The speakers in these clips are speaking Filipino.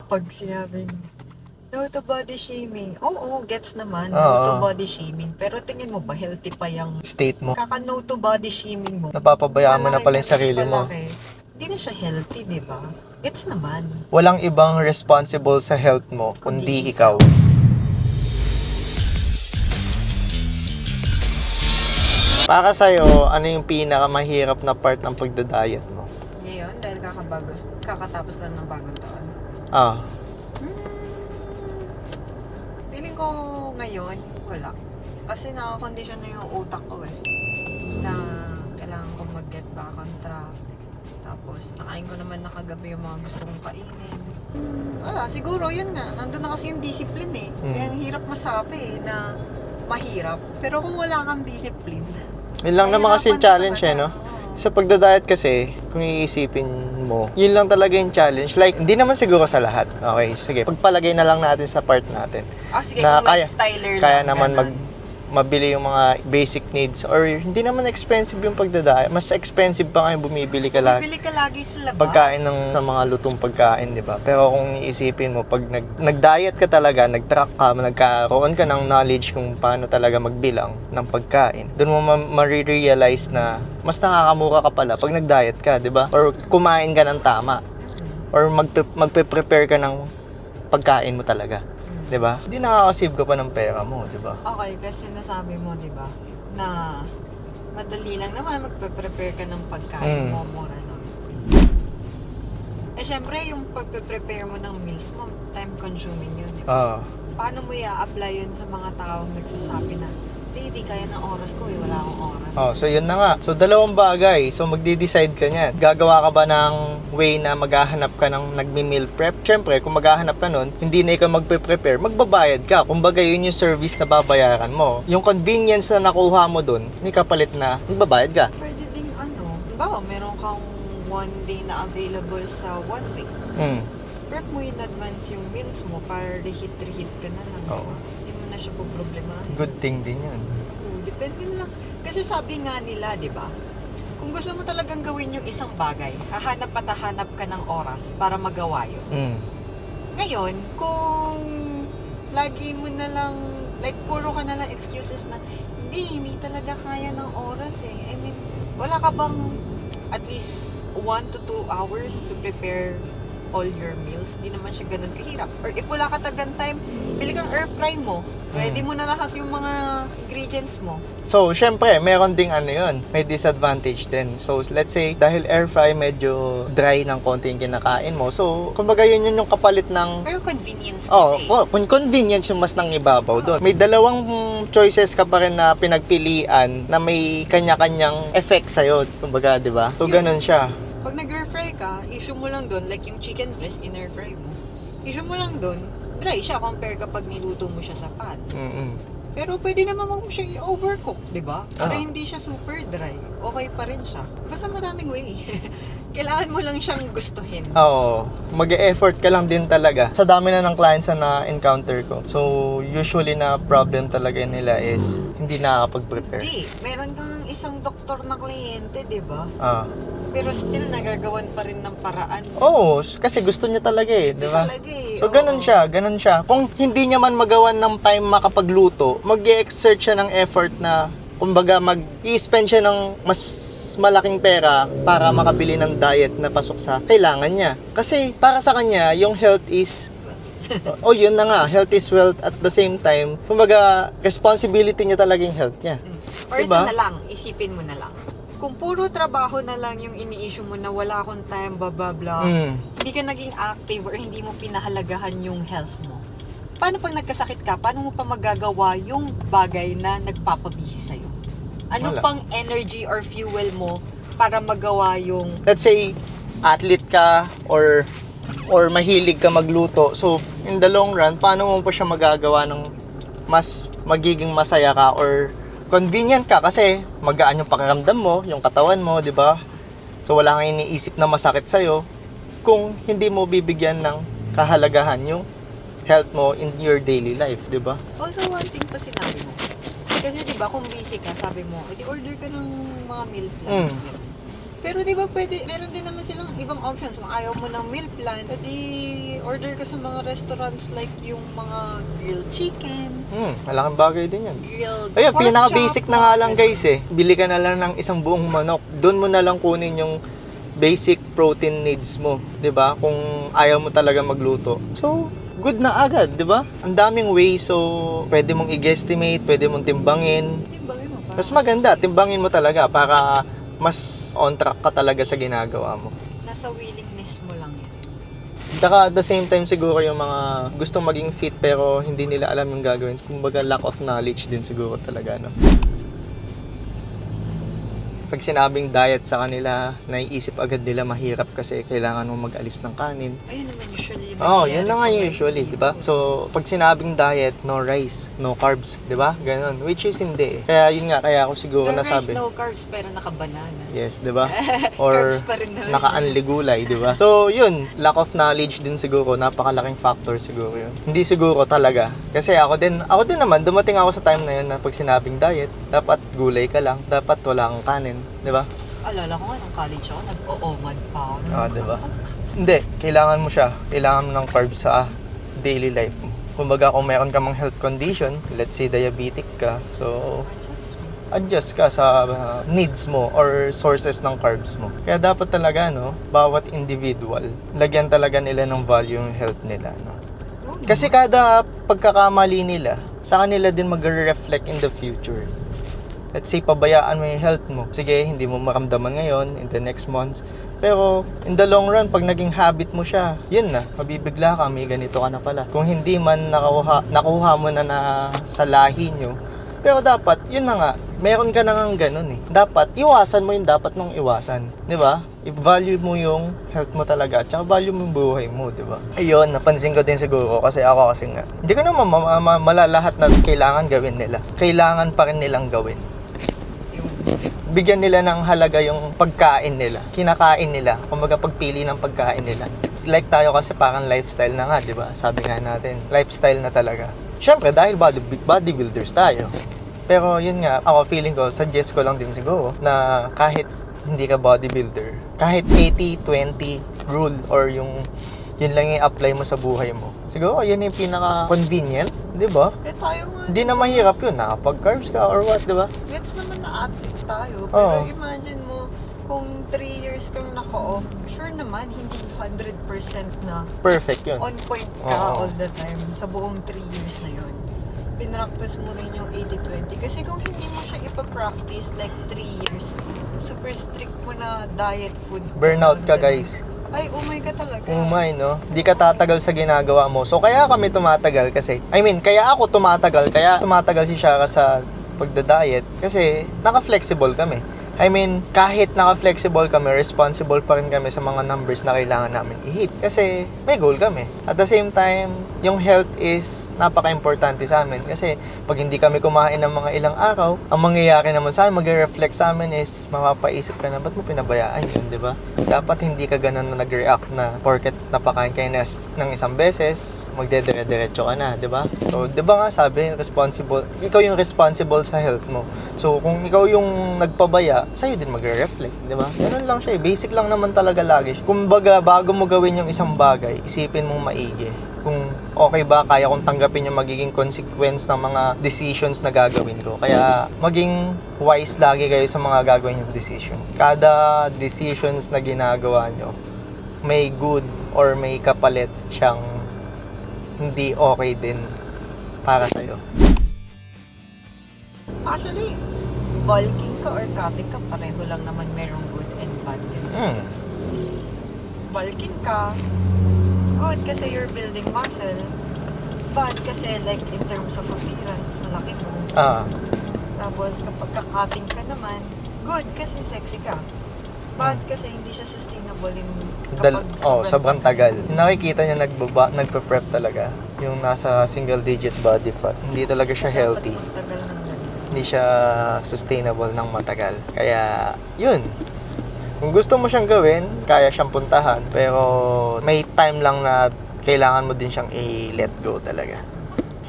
pag sinabing no to body shaming. Oo, gets naman. No Oo. to body shaming. Pero tingin mo ba healthy pa yung State mo. kaka no to body shaming mo? Napapabayaan mo na pala yung sarili mo. Hindi na siya healthy, di ba? Gets naman. Walang ibang responsible sa health mo, kundi ikaw. Para sa'yo, ano yung pinakamahirap na part ng pagdadayat mo? Ngayon, dahil kakatapos lang ng bagong taon. Ah, Feeling ko ngayon, wala. Kasi nakakondisyon na yung utak ko na kailangan ko mag-get back on track. Tapos, nakain ko naman na kagabi yung mga gusto kong kainin. Wala, siguro yun nga. Nandun na kasi yung discipline Kaya ang hirap masabi na mahirap. Pero kung wala kang discipline, yun lang naman kasi yung challenge no? Oo. Sa pagdadayat kasi, kung iisipin mo, yun lang talaga yung challenge. Like, hindi naman siguro sa lahat. Okay, sige. Pagpalagay na lang natin sa part natin. Sige, Na kung kaya- lifestyler lang. Kaya naman ganun. mabili yung mga basic needs or hindi naman expensive yung pagdadayat. Mas expensive pa nga yung bumibili ka lagi. Bibili ka lagi sa labas. Pagkain ng mga lutong pagkain, di ba? Pero kung iisipin mo, pag nag-diet ka talaga, nag-track ka, nagkaroon ka ng knowledge kung paano talaga magbilang ng pagkain, doon mo ma-realize na mas nakakamura ka pala pag nag-diet ka, di ba? Or kumain ka ng tama. Or magpe-prepare ka ng pagkain mo talaga. 'Di ba? Hindi nakaka-save ka pa ng pera mo, 'di ba? Okay, kasi nasabi mo, di ba, na madali lang naman magpe-prepare ka ng pagkain mo, mura lang. Syempre, yung pagpe-prepare mo ng meals mo, time-consuming yun, di ba? Paano mo i-apply yun sa mga taong nagsasabi na, hindi kaya ng oras ko, wala akong oras. So yun na nga. So dalawang bagay. So magde-decide ka niyan. Gagawa ka ba ng way na maghahanap ka ng nagmi-meal prep? Siyempre, kung maghahanap ka nun, hindi na ikaw magpe-prepare, magbabayad ka. Kumbaga yun yung service na babayaran mo. Yung convenience na nakuha mo dun, may kapalit na magbabayad ka. Pwede ding bawa meron kang one day na available sa 1 week. Prep mo in advance yung meals mo para reheat ka na lang. Oo. Hindi mo na siya po problema. Good thing din yun. Depende na lang. Kasi sabi nga nila, di ba? Kung gusto mo talagang gawin yung isang bagay, hahanap at hahanap ka ng oras para magawa yun. Ngayon, kung lagi mo na lang, like puro ka na lang excuses na, hindi talaga kaya ng oras I mean, wala ka bang at least 1 to 2 hours to prepare all your meals? Di naman siya ganun kahirap. Or if wala ka talagang time, bili kang air fry mo. Ready mo na lahat yung mga ingredients mo. So, syempre, meron ding yun, may disadvantage din. So, let's say, dahil air fry medyo dry ng konti yung kinakain mo. So, kumbaga yun yung kapalit ng... Pero convenience kasi. Kung convenience yung mas nang ibabaw doon. May dalawang choices ka pa rin na pinagpilian na may kanya-kanyang effect sa'yo. Kumbaga, di ba? So, ganun siya. Pag nag-air fry ka, issue mo lang doon, like yung chicken breast in air fry mo. Issue mo lang doon, dry siya compare kapag niluto mo siya sa pan. Pero pwede naman mo siya i-overcook, di ba? Para hindi siya super dry. Okay pa rin siya. Basta maraming way. Kailangan mo lang siyang gustuhin. Oo. Mag-e-effort ka lang din talaga. Sa dami na ng clients na na-encounter ko. So, usually na problem talaga nila is hindi nakakapag-prepare. Hindi. Meron kang isang doktor na kliyente, di ba? Pero still, nagagawan pa rin ng paraan. Oo, kasi gusto niya talaga di ba? Talaga So, ganun siya. Kung hindi niya man magawan ng time makapagluto, mag-e-exert siya ng effort na, kumbaga, mag-i-spend siya ng mas malaking pera para makabili ng diet na pasok sa kailangan niya. Kasi, para sa kanya, yung health is yun na nga, health is wealth at the same time, kumbaga, responsibility niya talaga yung health niya. Or diba? ito na lang, isipin mo na lang. Kung puro trabaho na lang yung ini-issue mo na wala akong time, blah, hindi ka naging active or hindi mo pinahalagahan yung health mo. Paano pag nagkasakit ka? Paano mo pa magagawa yung bagay na nagpapabisi sa'yo? Ano Wala. pang energy or fuel mo para magawa yung... Let's say, athlete ka or mahilig ka magluto. So, in the long run, paano mo pa siya magagawa ng mas magiging masaya ka or convenient ka kasi magaan yung pakiramdam mo, yung katawan mo, di ba? So, wala kang iniisip na masakit sa'yo kung hindi mo bibigyan ng kahalagahan yung health mo in your daily life, di ba? Also, one thing pa sinabi mo. Kasi di ba kung busy ka, sabi mo, order ka ng mga meal plans. Pero di ba pwede, meron din naman silang ibang options. Kung ayaw mo ng meal plan, pwede order ka sa mga restaurants like yung mga grilled chicken, Malaking bagay din yan. grilled Ayun, pork pinaka-basic chop, na nga lang guys eh. Bili ka na lang ng isang buong manok. Doon mo na lang kunin yung basic protein needs mo, 'di ba? Kung ayaw mo talaga magluto. So, good na agad, 'di ba? Ang daming ways, so pwede mong i-guesstimate, pwede mong timbangin. Timbangin mo pa. Mas maganda, timbangin mo talaga para mas on track ka talaga sa ginagawa mo. Nasa willingness mo lang yan. Tsaka at the same time siguro yung mga gustong maging fit pero hindi nila alam yung gagawin. Kumbaga lack of knowledge din siguro talaga, no? Pag sinabing diet sa kanila, naiisip agad nila mahirap kasi kailangan mo mag-alis ng kanin. Ayun naman usually yung Yun na nga yung usually, di ba? So, pag sinabing diet, no rice, no carbs, di ba? Ganon. Which is hindi. Kaya yun nga, kaya ako siguro no nasabi. rice, no carbs, pero naka-banana. Yes, di ba? Or Carbs pa rin naman. naka-unli gulay, di ba? So, yun, lack of knowledge din siguro, napakalaking factor siguro yun. Hindi siguro talaga. Kasi ako din naman, dumating ako sa time na yun na pag sinabing diet, dapat gulay ka lang, dapat wala kang kanin, di ba? Alala ko nga, nung college ako, nag-o-omad pa ako. Di ba? Hindi, kailangan mo siya. Kailangan mo ng carbs sa daily life mo. Kumbaga, kung meron ka mang health condition, let's say diabetic ka, so adjust ka sa needs mo or sources ng carbs mo. Kaya dapat talaga, no, bawat individual, lagyan talaga nila ng value yung health nila, no? Kasi kada pagkakamali nila, sa kanila din mag-reflect in the future. Let's say, pabayaan mo yung health mo. Sige, hindi mo maramdaman ngayon, in the next months. Pero, in the long run, pag naging habit mo siya, yun na, mabibigla ka, may ganito ka na pala. Kung hindi man nakuha mo na sa lahi nyo, pero dapat, yun na nga, meron ka na nga ganun eh. Dapat, iwasan mo yung dapat mong iwasan. Di ba? I-value mo yung health mo talaga, tsaka value mo yung buhay mo, di ba? Ayun, napansin ko din siguro, kasi ako kasi nga, hindi ko naman malalahat na kailangan gawin nila. Kailangan pa rin nilang gawin. Bigyan nila ng halaga yung pagkain nila, kinakain nila, kumbaga pagpili ng pagkain nila. Like tayo kasi parang lifestyle na nga, di ba? Sabi nga natin, lifestyle na talaga. Siyempre, dahil bodybuilders tayo. Pero yun nga, ako feeling ko, suggest ko lang din siguro na kahit hindi ka bodybuilder, kahit 80-20 rule or yung yun lang yung apply mo sa buhay mo. Siguro, yun yung pinaka-convenient, di ba? Eh tayo nga. Hindi na mahirap yun, nakapag-carbs ka or what, di ba? Gets naman na athlete tayo. Pero Oo. imagine mo, kung 3 years kang naka-off, sure naman, hindi 100% na Perfect yun. on point ka Oo. all the time sa buong 3 years na yun. Pinractice mo rin yung 80-20. Kasi kung hindi mo siya ipapractice like 3 years, super strict mo na diet, food. Burnout ka, guys. Ay, umay ka talaga. Umay, no? Di ka tatagal sa ginagawa mo. So, kaya kami tumatagal kasi, kaya ako tumatagal, kaya tumatagal si Shara sa pagda-diet kasi naka-flexible kami. Kahit naka-flexible kami, responsible pa rin kami sa mga numbers na kailangan namin i-hit. Kasi may goal kami. At the same time, yung health is napaka-importante sa amin. Kasi pag hindi kami kumain ng mga ilang araw, ang mangyayari naman sa amin, mag-reflect sa amin is mapapaisip ka na, ba't mo pinabayaan yun, di ba? Dapat hindi ka ganun na nag-react na porket napakain kayo ng isang beses, magdedire-diretso ka na, di ba? So, di ba nga sabi, ikaw yung responsible sa health mo. So, kung ikaw yung nagpabaya, sa'yo din magre-reflect, di ba? Ganun lang siya, basic lang naman talaga lagi. Kumbaga, bago mo gawin yung isang bagay, isipin mong maigi. Kung okay ba, kaya kong tanggapin yung magiging consequence ng mga decisions na gagawin ko. Kaya, maging wise lagi kayo sa mga gagawin yung decisions. Kada decisions na ginagawa nyo, may good or may kapalit siyang hindi okay din para sa'yo. Actually, bulking ka or cutting ka, pareho lang naman merong good and bad yun. Bulking ka, good kasi you're building muscle. Bad kasi like in terms of appearance, malaki mo. Tapos kapag ka-cutting ka naman, good kasi sexy ka. Bad kasi hindi siya sustainable in kapag sobrang tagal. Yung nakikita niya nagpe-prep talaga. Yung nasa single digit body fat. Hindi talaga siya healthy. Tagal ng Hindi siya sustainable ng matagal. Kaya, yun. Kung gusto mo siyang gawin, kaya siyang puntahan. Pero, may time lang na kailangan mo din siyang i-let go talaga.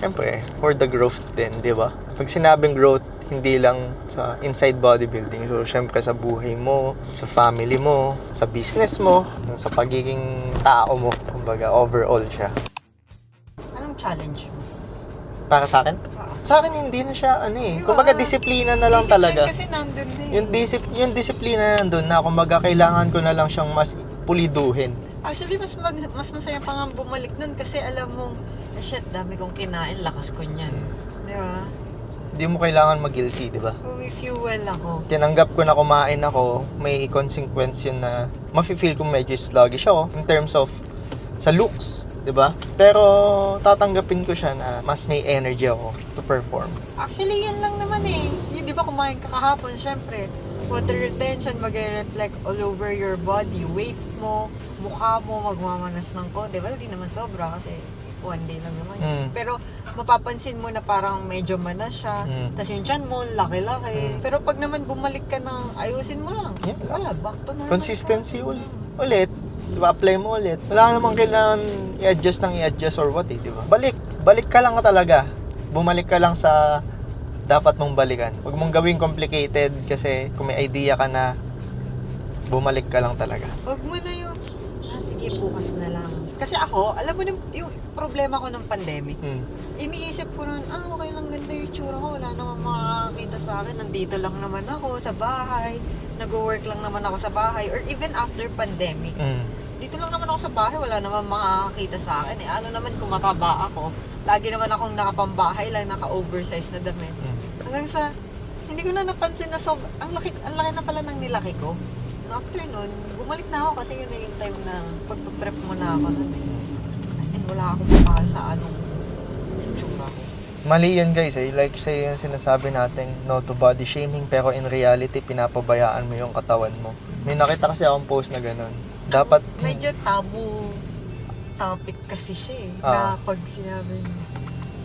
Siyempre, for the growth din, di ba? Pag sinabing growth, Hindi lang sa inside bodybuilding. So, syempre sa buhay mo, sa family mo, sa business mo, sa pagiging tao mo. Kumbaga, overall siya. Anong challenge mo? Para sa akin? Sa akin, hindi na siya, kumbaga, disiplina na lang talaga. Kasi nandun na eh. Yung disiplina na nandun na, kumbaga, kailangan ko na lang siyang mas puliduhin. Actually, mas masaya pa nga bumalik nun kasi alam mong, shit, dami kong kinain, lakas ko niyan. Di ba? Hindi mo kailangan mag-guilty, di ba? Umi-fuel ako. Tinanggap ko na kumain ako, may consequence yun na mafe-feel ko medyo sluggish ako in terms of sa looks, di ba? Pero tatanggapin ko siya na mas may energy ako to perform. Actually, yan lang naman eh. Yung di ba kumain ka kahapon, syempre, water retention magre-reflect all over your body. Weight mo, mukha mo, magmamanas ng konti. Well, di naman sobra kasi one day lang naman. Pero mapapansin mo na parang medyo manas siya. Tapos yung tiyan mo, laki-laki. Pero pag naman bumalik ka ng ayusin mo lang. Yeah. Wala, back to normal. Consistency ulit. Diba, apply mo ulit. Wala namang kailangan i-adjust or what di ba? Balik ka lang talaga. Bumalik ka lang sa dapat mong balikan. Huwag mong gawing complicated kasi kung may idea ka na, bumalik ka lang talaga. Huwag mo na yung, sige, bukas na lang. Kasi ako, alam mo yung problema ko ng pandemic. Iniisip ko nun, okay lang, ganda yung tsura ko. Wala namang makakakita sa akin. Nandito lang naman ako sa bahay. Nag-work lang naman ako sa bahay. Or even after pandemic. Dito lang naman ako sa bahay. Wala namang makakakita sa akin. Ano naman kung mataba ako. Lagi naman akong nakapambahay lang, naka-oversize na damit. Hanggang sa, hindi ko na napansin na ang laki na pala ng nilaki ko. After nun, bumalik na ako kasi yun na yung time na pagpa-prep mo na ako nun eh. As in, wala akong mapahal sa anong tsura ko. Mali yan guys Like say yung sinasabi natin, no to body shaming, pero in reality, pinapabayaan mo yung katawan mo. May nakita kasi akong post na ganun. Dapat... Medyo taboo topic kasi siya eh. Na pag sinabi niya,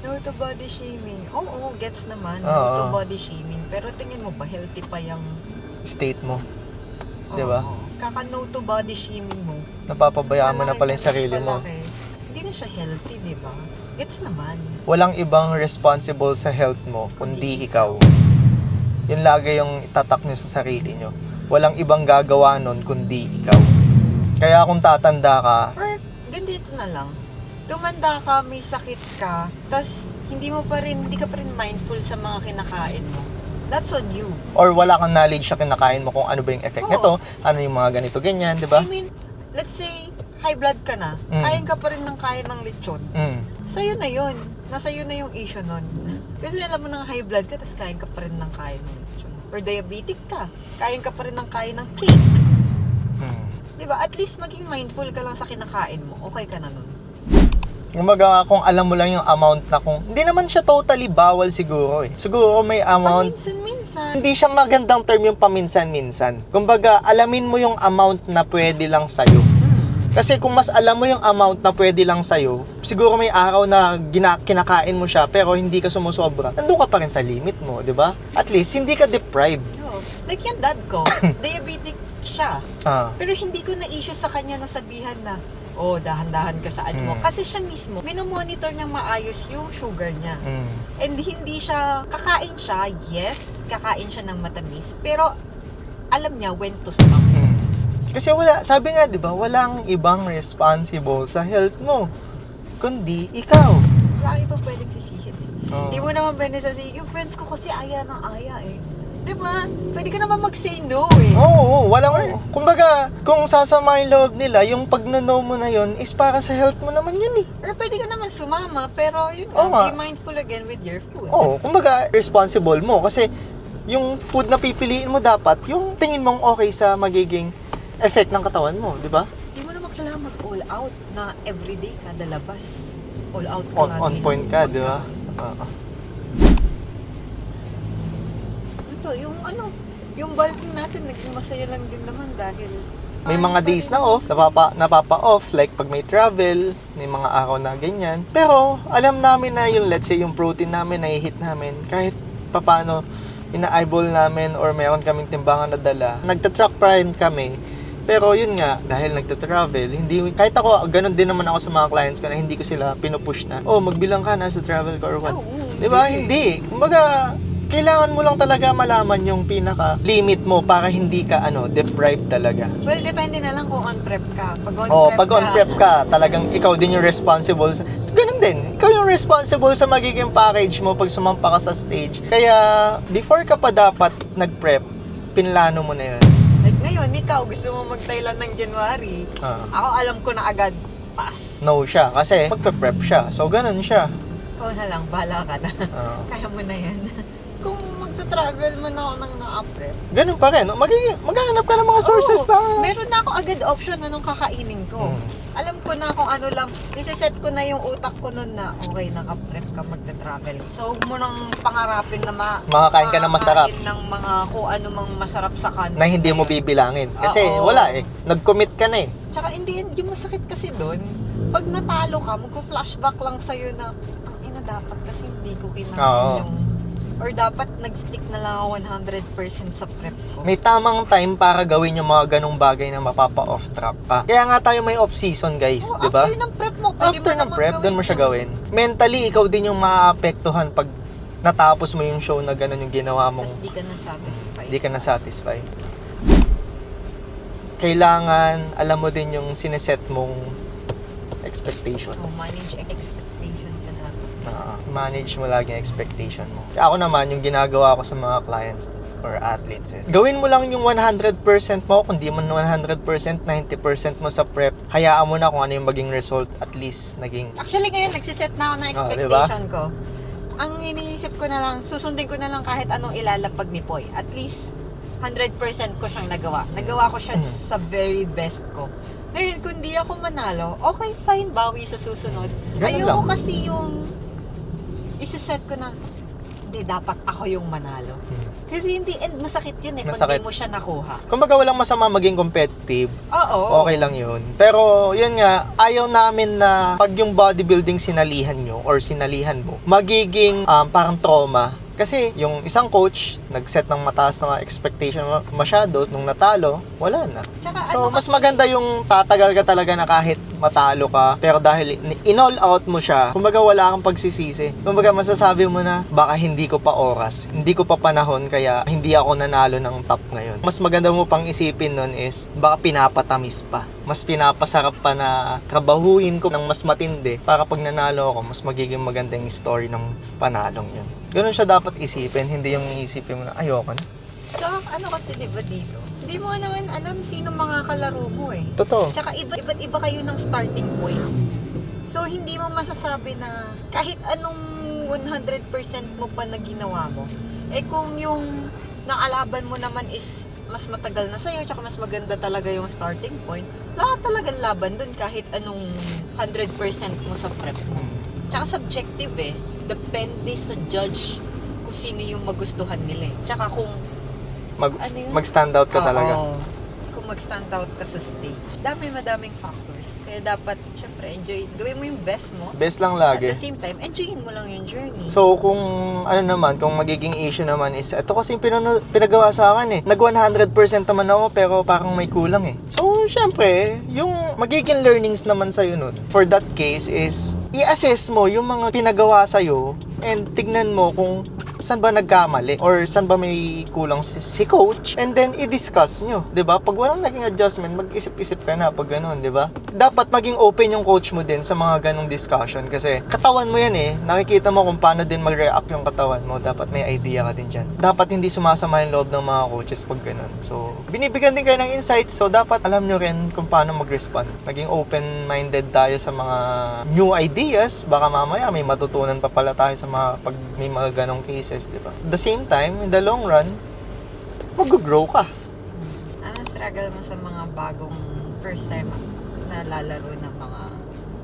no to body shaming. Oo, gets naman. No to body shaming. Pero tingin mo ba, healthy pa yung state mo? Diba? Kaka-no to body shaming mo. Napapabayaan mo na pala yung sarili mo. Hindi na siya healthy, di ba? Gets naman. Walang ibang responsible sa health mo, kundi ikaw. Yun lagi yung itatak nyo sa sarili nyo. Walang ibang gagawa nun, kundi ikaw. Kaya kung tatanda ka... Or, ganito na lang. Tumanda ka, may sakit ka, tas hindi ka pa rin mindful sa mga kinakain mo. That's on you. Or wala kang knowledge sa kinakain mo kung ano ba yung effect nito, ano yung mga ganito, ganyan, di ba? I mean, let's say, high blood ka na, kain ka pa rin ng lechon. Sa'yo na yun. Nasa iyo na yung issue nun. Kasi alam mo nang high blood ka, tas kain ka pa rin ng kain ng lechon. Or diabetic ka, kain ka pa rin ng kain ng cake. Di ba? At least maging mindful ka lang sa kinakain mo. Okay ka na nun. Kumbaga, kung alam mo lang yung amount na hindi naman siya totally bawal siguro eh. Siguro may amount. Paminsan-minsan. Hindi siya magandang term yung paminsan-minsan. Kumbaga, alamin mo yung amount na pwede lang sa'yo. Kasi kung mas alam mo yung amount na pwede lang sa'yo, siguro may araw na kinakain mo siya pero hindi ka sumusobra. Nandun ka pa rin sa limit mo, di ba? At least, hindi ka deprived. No. Like yung dad ko, diabetic siya. Pero hindi ko na-issue sa kanya na sabihan na, dahan-dahan ka saan mo. Kasi siya mismo, minomonitor niyang maayos yung sugar niya. And hindi siya, kakain siya, yes, kakain siya ng matamis, pero alam niya when to stop. Kasi sabi nga, di ba, walang ibang responsible sa health mo, kundi ikaw. Wala ibang pwedeng sisihin eh. Di mo naman pwede sasabihin, yung friends ko kasi aya ng aya eh. Di ba? Pwede ka naman mag-say no eh. Oo, walang, kumbaga, kung sasama yung loob nila, yung pag-no mo na yun is para sa health mo naman yun eh. Or pwede ka naman sumama, pero yun nga, be mindful again with your food. Oo, kumbaga, responsible mo. Kasi, yung food na pipiliin mo dapat, yung tingin mong okay sa magiging effect ng katawan mo, di ba? Di mo naman kailangan mag-all out na everyday kada labas. All out ka On point ka, di ba? Yung bulking natin, naging masaya lang din naman dahil may mga days na off, napapa-off, like pag may travel, may mga araw na ganyan. Pero, alam namin na yung, let's say, yung protein namin, na-hit namin, kahit papano, ina-eyeball namin or meron kaming timbangan na dala. Nagtatrack pa rin kami. Pero yun nga, dahil nagta-travel, kahit ako, ganun din naman ako sa mga clients ko na hindi ko sila pinupush na, magbilang ka na sa travel ka or what. Diba? Hindi. Kumbaga, kailangan mo lang talaga malaman yung pinaka-limit mo para hindi ka, deprived talaga. Well, depende na lang kung on-prep ka. Pag on-prep ka, talagang ikaw din yung responsible. Ganun din. Ikaw yung responsible sa magiging package mo pag sumampa ka sa stage. Kaya, before ka pa dapat nag-prep, pinlano mo na yun. Like ngayon, ikaw gusto mo mag-Thailand ng January. Ako alam ko na agad, pass. No siya. Kasi, magpe-prep siya. So, ganun siya. Ikaw na lang, bahala ka na. Kaya mo na yan. Kung magta-travel man ako ng na-prep. Ganun pa rin. Maghahanap ka ng mga sources na... Meron na ako agad option anong kakainin ko. Alam ko na kung ano lang. Isiset ko na yung utak ko nun na okay, naka-prep ka magta-travel. So, huwag mo nang pangarapin na makakain ka ng masarap. ng mga kung ano mang masarap sa kanto. Na hindi mo bibilangin. Kasi wala eh. Nag-commit ka na eh. Tsaka hindi yan, yung masakit kasi doon. Pag natalo ka, magpo-flashback lang sa'yo na ang ina dapat kasi hindi ko kinain yung... Or dapat nag-stick na lang ako 100% sa prep ko. May tamang time para gawin yung mga ganong bagay na mapapa-off track ka. Kaya nga tayo may off-season guys, di ba? After ng prep mo, After ng prep, doon mo siya gawin. Mentally, ikaw din yung maaapektuhan pag natapos mo yung show na gano'n yung ginawa mo. Tapos di ka na-satisfied. Di ka na-satisfy. Kailangan, alam mo din yung sineset mong expectation. So, manage expectation ka dapat. Manage mo lagi yung expectation mo. Ako naman, yung ginagawa ko sa mga clients or athletes, gawin mo lang yung 100% mo. Kung di man 100%, 90% mo sa prep. Hayaan mo na kung ano yung maging result. At least, naging... Actually, ngayon, nagsiset na ako ng expectation ko. Ang iniisip ko na lang, susundin ko na lang kahit anong ilalapag ni Poy. At least, 100% ko siyang nagawa. Nagawa ko siya sa very best ko. Ngayon, kung di ako manalo, okay, fine, bawi sa susunod. Ayoko kasi yung isiset ko na, hindi, dapat ako yung manalo. Kasi hindi, and masakit yun eh, kung di mo siya nakuha. Kumbaga walang masama maging competitive. Oo. Okay lang yun. Pero, yun nga, ayaw namin na pag yung bodybuilding sinalihan nyo or sinalihan mo, magiging parang trauma. Kasi yung isang coach, nag-set ng mataas na expectation masyado, nung natalo, wala na. Tsaka, so, mas maganda yung tatagal ka talaga na kahit matalo ka, pero dahil in-all out mo siya, kumbaga wala kang pagsisisi. Kumbaga masasabi mo na, baka hindi ko pa oras, hindi ko pa panahon, kaya hindi ako nanalo ng top ngayon. Mas maganda mo pang isipin nun is, baka pinapatamis pa. Mas pinapasarap pa na trabahuin ko ng mas matindi para pag nanalo ako, mas magiging maganda yung story ng panalong yun. Ganun siya dapat isipin, hindi yung isipin mo na ayoko na. Tsaka ano kasi diba dito, hindi mo naman alam sino mga kalaro mo eh. Totoo. Tsaka iba't iba kayo ng starting point. So hindi mo masasabi na kahit anong 100% mo pa na ginawa mo, eh kung yung nakalaban mo naman is mas matagal na sa'yo, tsaka mas maganda talaga yung starting point, lahat talagang laban dun kahit anong 100% mo sa prep mo. Tsaka subjective eh. Depende sa judge kung sino yung magustuhan nila eh. Tsaka kung mag-stand out ka talaga. Kung mag-stand out ka sa stage. Madaming factors. Kaya dapat, syempre, enjoy. Gawin mo yung best mo. Best lang lagi. At the same time, enjoyin mo lang yung journey. So, kung kung magiging issue naman is, ito kasi yung pinagawa sa akin eh. Nag 100% naman ako, pero parang may kulang eh. So, syempre, yung magiging learnings naman sa'yo nun, for that case is, i-assess mo yung mga pinagawa sa'yo and tignan mo kung saan ba nagkamali or saan ba may kulang si coach, and then i-discuss nyo, 'di ba? Pag walang naging adjustment, mag-isip-isip ka na pag ganoon, 'di ba? Dapat maging open yung coach mo din sa mga ganong discussion kasi katawan mo yan eh. Nakikita mo kung paano din mag-react yung katawan mo. Dapat may idea ka din diyan. Dapat hindi sumasama yung loob ng mga coaches pag ganoon. So, binibigyan din kayo ng insights, so dapat alam nyo rin kung paano mag-respond. Maging open-minded tayo sa mga new ideas. Baka mamaya may matutunan pa pala tayo sa mga pag may mga ganong cases, di ba? At the same time, in the long run, mag-grow ka. Anong struggle mo sa mga bagong first time na lalaro ng mga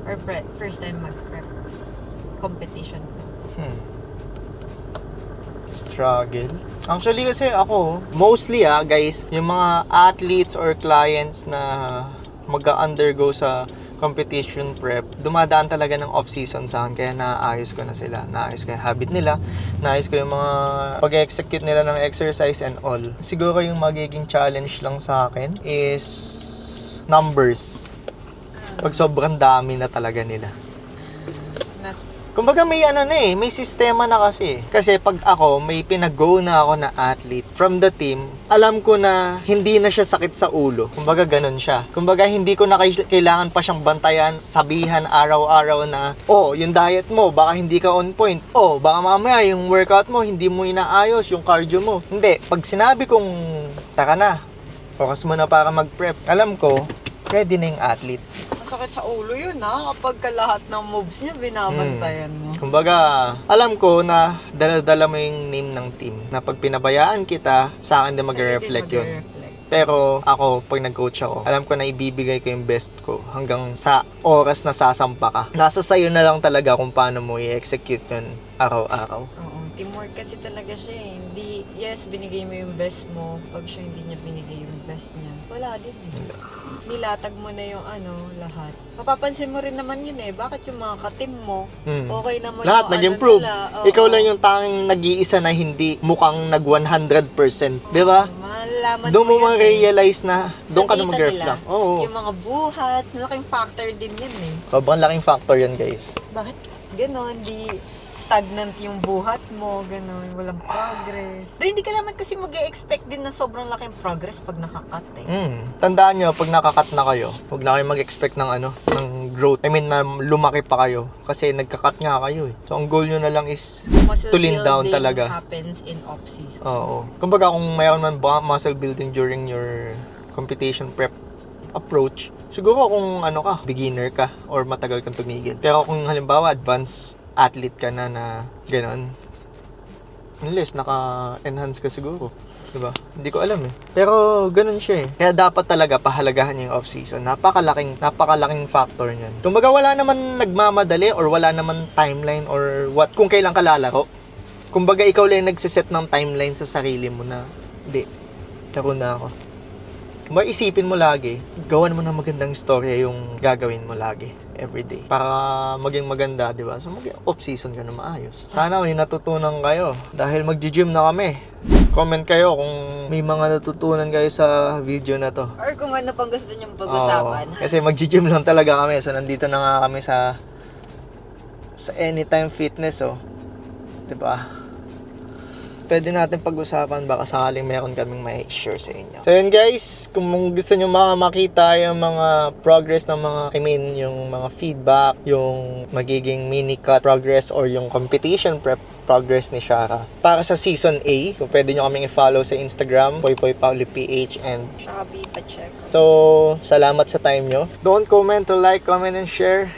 or first time mag-prep competition? Struggle? Actually kasi ako, mostly guys, yung mga athletes or clients na mag-undergo sa competition prep, dumadaan talaga ng off-season sa akin, kaya naayos ko na sila. Naayos ko yung habit nila, naayos ko yung mga pag-execute nila ng exercise and all. Siguro yung magiging challenge lang sa akin is numbers. Pag sobrang dami na talaga nila. Kumbaga may ano na eh, may sistema na kasi. Kasi pag ako, may pinag-go na ako na athlete from the team, alam ko na hindi na siya sakit sa ulo. Kumbaga ganun siya. Kumbaga hindi ko na kailangan pa siyang bantayan, sabihan araw-araw na, oh, yung diet mo, baka hindi ka on point. Oh, baka mamaya yung workout mo, hindi mo inaayos, yung cardio mo. Hindi. Pag sinabi kong, taka na, focus mo na para mag-prep, alam ko, ready na yung athlete. Masakit sa ulo yun kapag lahat ng moves niya binabantayan mo. Kumbaga, alam ko na dala-dala mo yung name ng team. Na pag pinabayaan kita, sa akin din mag-reflect yun. Pero ako, pag nag-coach ako, alam ko na ibibigay ko yung best ko hanggang sa oras na sasampa ka. Nasa sayo na lang talaga kung paano mo i-execute yun araw-araw. Oo, teamwork kasi talaga siya eh. Hindi, yes, binigay mo yung best mo. Pag siya hindi niya binigay yung best niya, wala din eh. Nilatag mo na yung lahat. Mapapansin mo rin naman yun eh. Bakit yung mga ka-team mo, okay naman lahat yung nag-improve. nila. Ikaw lang yung tanging nag-iisa na hindi mukhang nag 100%. Di ba? Malalaman Doon mo yun ma-realize na doon ka na data mag-reflect. nila, Oo. Yung mga buhat, malaking factor din yun eh. Sobrang laking factor yan, guys. Bakit ganon? Di stagnant yung buhat mo, ganon, walang progress. So, hindi ka naman kasi mag-e-expect din na sobrang laking progress pag nakakat eh. Tandaan nyo, pag nakakat na kayo, huwag na kayo mag-expect ng ng growth. I mean, na lumaki pa kayo. Kasi nagkakat nga kayo eh. So, ang goal nyo na lang is Muscle to lean down building talaga. happens in off-season. Oo. Kumbaga, kung mayroon man muscle building during your competition prep approach, siguro kung ka, beginner ka, or matagal kang tumigil. Pero kung halimbawa, advanced athlete ka na gano'n, unless naka-enhance ka siguro. Diba? Hindi ko alam eh. Pero ganun siya eh. Kaya dapat talaga pahalagahan niya yung off-season. Napakalaking factor niyan. Kumbaga wala naman nagmamadali or wala naman timeline or what kung kailan ka lalaro. Kumbaga ikaw lang nagsiset ng timeline sa sarili mo na hindi, laro na ako. Kumbaga isipin mo lagi, gawan mo ng magandang storya yung gagawin mo lagi, everyday. Para maging maganda, di ba? So mag-off-season ka na maayos. Sana may natutunan kayo dahil mag-gym na kami. Comment kayo kung may mga natutunan kayo sa video na to. Or kung ano pang gusto niyong pag-usapan. Kasi mag-gym lang talaga kami. So nandito na nga kami sa Anytime Fitness, oh. 'Di ba? Pwede natin pag-usapan baka sakaling meron kaming may share sa inyo. So yun guys, kung gusto nyo makita yung mga progress ng mga, yung mga feedback, yung magiging mini cut progress or yung competition prep progress ni Shara. Para sa season A, kung pwede nyo kaming i-follow sa Instagram, PoyPoyPauliPH and Shaka Pacheco. so, salamat sa time nyo. Don't comment to like, comment, and share.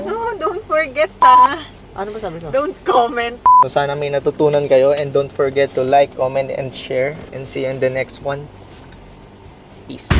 No, don't forget Ano ba sabi ko? Don't comment. So sana may natutunan kayo and don't forget to like, comment, and share and see you in the next one. Peace.